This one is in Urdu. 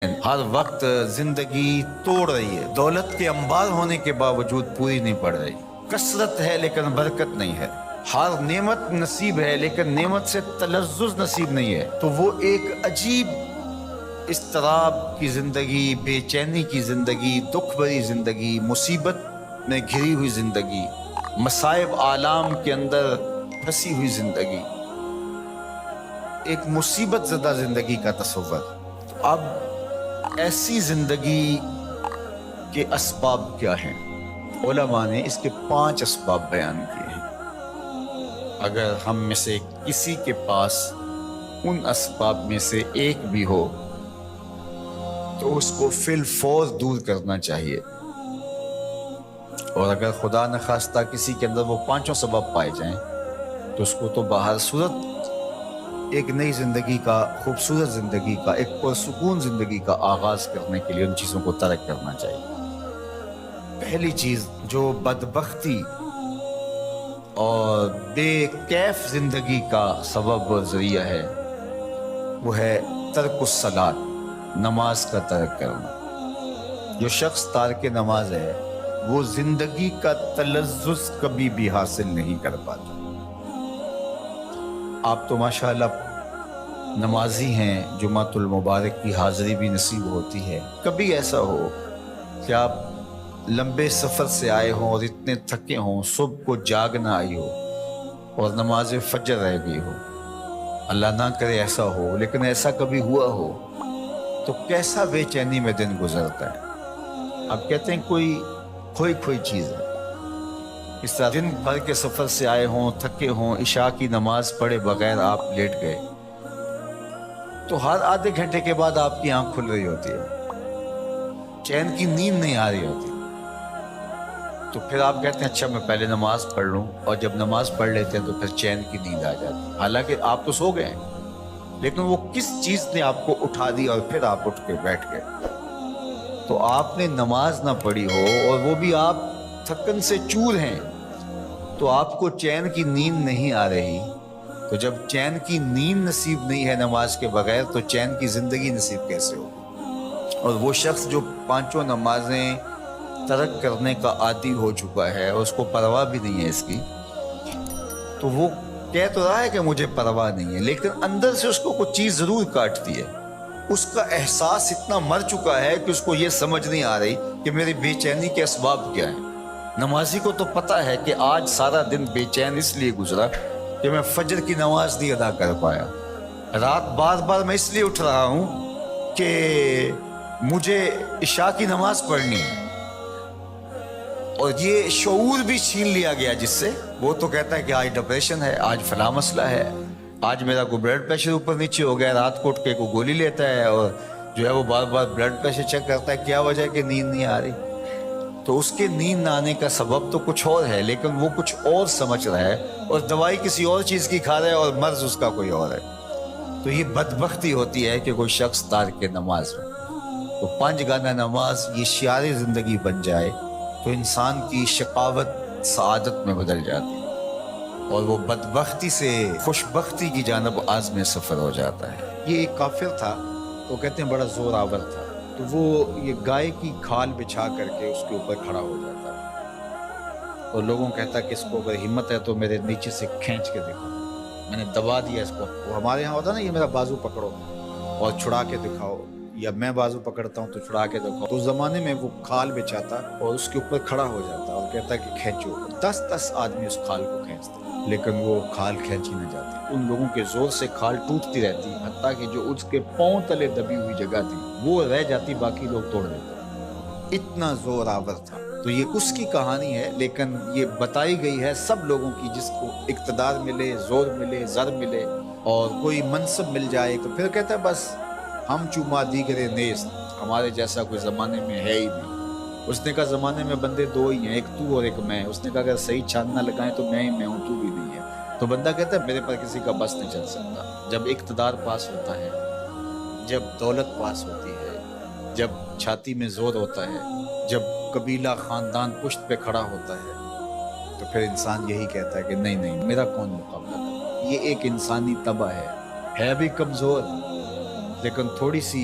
ہر وقت زندگی توڑ رہی ہے، دولت کے انبار ہونے کے باوجود پوری نہیں پڑ رہی، کثرت ہے لیکن برکت نہیں ہے، ہر نعمت نصیب ہے لیکن نعمت سے تلذذ نصیب نہیں ہے، تو وہ ایک عجیب اضطراب کی زندگی، بے چینی کی زندگی، دکھ بھری زندگی، مصیبت میں گھری ہوئی زندگی، مصائب عالم کے اندر پھنسی ہوئی زندگی، ایک مصیبت زدہ زندگی کا تصور۔ اب ایسی زندگی کے اسباب کیا ہیں؟ علماء نے اس کے 5 اسباب بیان کیے ہیں۔ اگر ہم میں سے کسی کے پاس ان اسباب میں سے ایک بھی ہو تو اس کو فی الفور دور کرنا چاہیے، اور اگر خدا نخواستہ کسی کے اندر وہ 5 سبب پائے جائیں تو اس کو تو باہر صورت ایک نئی زندگی کا، خوبصورت زندگی کا، ایک پرسکون زندگی کا آغاز کرنے کے لیے ان چیزوں کو ترک کرنا چاہیے۔ پہلی چیز جو بدبختی اور بے کیف زندگی کا سبب و ذریعہ ہے وہ ہے ترک الصلاۃ، نماز کا ترک کرنا۔ جو شخص تارک نماز ہے وہ زندگی کا تلذذ کبھی بھی حاصل نہیں کر پاتا۔ آپ تو ماشاءاللہ نمازی ہیں، جمعۃ المبارک کی حاضری بھی نصیب ہوتی ہے، کبھی ایسا ہو کہ آپ لمبے سفر سے آئے ہوں اور اتنے تھکے ہوں، صبح کو جاگ نہ آئی ہو اور نماز فجر رہ گئی ہو؟ اللہ نہ کرے ایسا ہو، لیکن ایسا کبھی ہوا ہو تو کیسا بے چینی میں دن گزرتا ہے۔ آپ کہتے ہیں کوئی کھوئی چیز ہے، اس طرح دن بھر کے سفر سے آئے ہوں، تھکے ہوں، عشاء کی نماز پڑھے بغیر آپ لیٹ گئے تو ہر آدھے گھنٹے کے بعد آپ کی آنکھ کھل رہی ہوتی ہے، چین کی نیند نہیں آ رہی ہوتی، تو پھر آپ کہتے ہیں اچھا میں پہلے نماز پڑھ لوں، اور جب نماز پڑھ لیتے ہیں تو پھر چین کی نیند آ جاتی ہے، حالانکہ آپ تو سو گئے ہیں، لیکن وہ کس چیز نے آپ کو اٹھا دی اور پھر آپ اٹھ کے بیٹھ گئے؟ تو آپ نے نماز نہ پڑھی ہو اور وہ بھی آپ تھکن سے چور ہیں تو آپ کو چین کی نیند نہیں آ رہی، تو جب چین کی نیند نصیب نہیں ہے نماز کے بغیر تو چین کی زندگی نصیب کیسے ہوگی؟ اور وہ شخص جو 5 نمازیں ترک کرنے کا عادی ہو چکا ہے اور اس کو پرواہ بھی نہیں ہے اس کی، تو وہ کہہ تو رہا ہے کہ مجھے پرواہ نہیں ہے، لیکن اندر سے اس کو کچھ چیز ضرور کاٹتی ہے، اس کا احساس اتنا مر چکا ہے کہ اس کو یہ سمجھ نہیں آ رہی کہ میری بے چینی کے اسباب کیا ہیں۔ نمازی کو تو پتا ہے کہ آج سارا دن بے چین اس لیے گزرا کہ میں فجر کی نماز نہیں ادا کر پایا، رات بار میں اس لیے اٹھ رہا ہوں کہ مجھے عشاء کی نماز پڑھنی ہے، اور یہ شعور بھی چھین لیا گیا جس سے وہ تو کہتا ہے کہ آج ڈپریشن ہے، آج فلاں مسئلہ ہے، آج میرا کو بلڈ پریشر اوپر نیچے ہو گیا، رات کو اٹھ کے کو گولی لیتا ہے اور جو ہے وہ بار بلڈ پریشر چیک کرتا ہے، کیا وجہ ہے کہ نیند نہیں آ رہی؟ تو اس کے نیند نہ آنے کا سبب تو کچھ اور ہے، لیکن وہ کچھ اور سمجھ رہا ہے اور دوائی کسی اور چیز کی کھا رہا ہے اور مرض اس کا کوئی اور ہے۔ تو یہ بدبختی ہوتی ہے کہ کوئی شخص تارک نماز ہو، تو 5 گانا نماز یہ شعار زندگی بن جائے تو انسان کی شقاوت سعادت میں بدل جاتی ہے اور وہ بدبختی سے خوشبختی کی جانب عازم سفر ہو جاتا ہے۔ یہ ایک کافر تھا، تو کہتے ہیں بڑا زور آور تھا، تو وہ یہ گائے کی کھال بچھا کر کے اس کے اوپر کھڑا ہو جاتا ہے اور لوگوں کہتا کہ اس کو اگر ہمت ہے تو میرے نیچے سے کھینچ کے دکھاؤ، میں نے دبا دیا اس کو۔ وہ ہمارے ہاں ہوتا نا یہ میرا بازو پکڑو اور چھڑا کے دکھاؤ، یا میں بازو پکڑتا ہوں تو چھڑا کے دکھاؤ، تو اس زمانے میں وہ کھال بچھاتا اور اس کے اوپر کھڑا ہو جاتا اور کہتا کہ کھینچو، 10 آدمی اس کھال کو کھینچتے لیکن وہ کھال کھینچی نہ جاتی، ان لوگوں کے زور سے کھال ٹوٹتی رہتی، حتیٰ کہ جو اس کے پاؤں تلے دبی ہوئی جگہ تھی وہ رہ جاتی، باقی لوگ توڑ دیتے، اتنا زور آور تھا۔ تو یہ اس کی کہانی ہے، لیکن یہ بتائی گئی ہے سب لوگوں کی جس کو اقتدار ملے، زور ملے، زر ملے اور کوئی منصب مل جائے تو پھر کہتا ہے بس ہم چوما دیگرے نیست، ہمارے جیسا کوئی زمانے میں ہے ہی نہیں۔ اس نے کہا زمانے میں بندے 2 ہی ہیں، ایک تو اور ایک میں۔ اس نے کہا اگر صحیح چھان نہ لگائیں تو میں ہی میں ہوں، تو بھی نہیں ہے۔ تو بندہ کہتا ہے میرے پر کسی کا بس نہیں چل سکتا۔ جب اقتدار پاس ہوتا ہے، جب دولت پاس ہوتی ہے، جب چھاتی میں زور ہوتا ہے، جب قبیلہ خاندان پشت پہ کھڑا ہوتا ہے، تو پھر انسان یہی کہتا ہے کہ نہیں میرا کون مقابلہ کرے۔ یہ ایک انسانی طبع ہے بھی کمزور، لیکن تھوڑی سی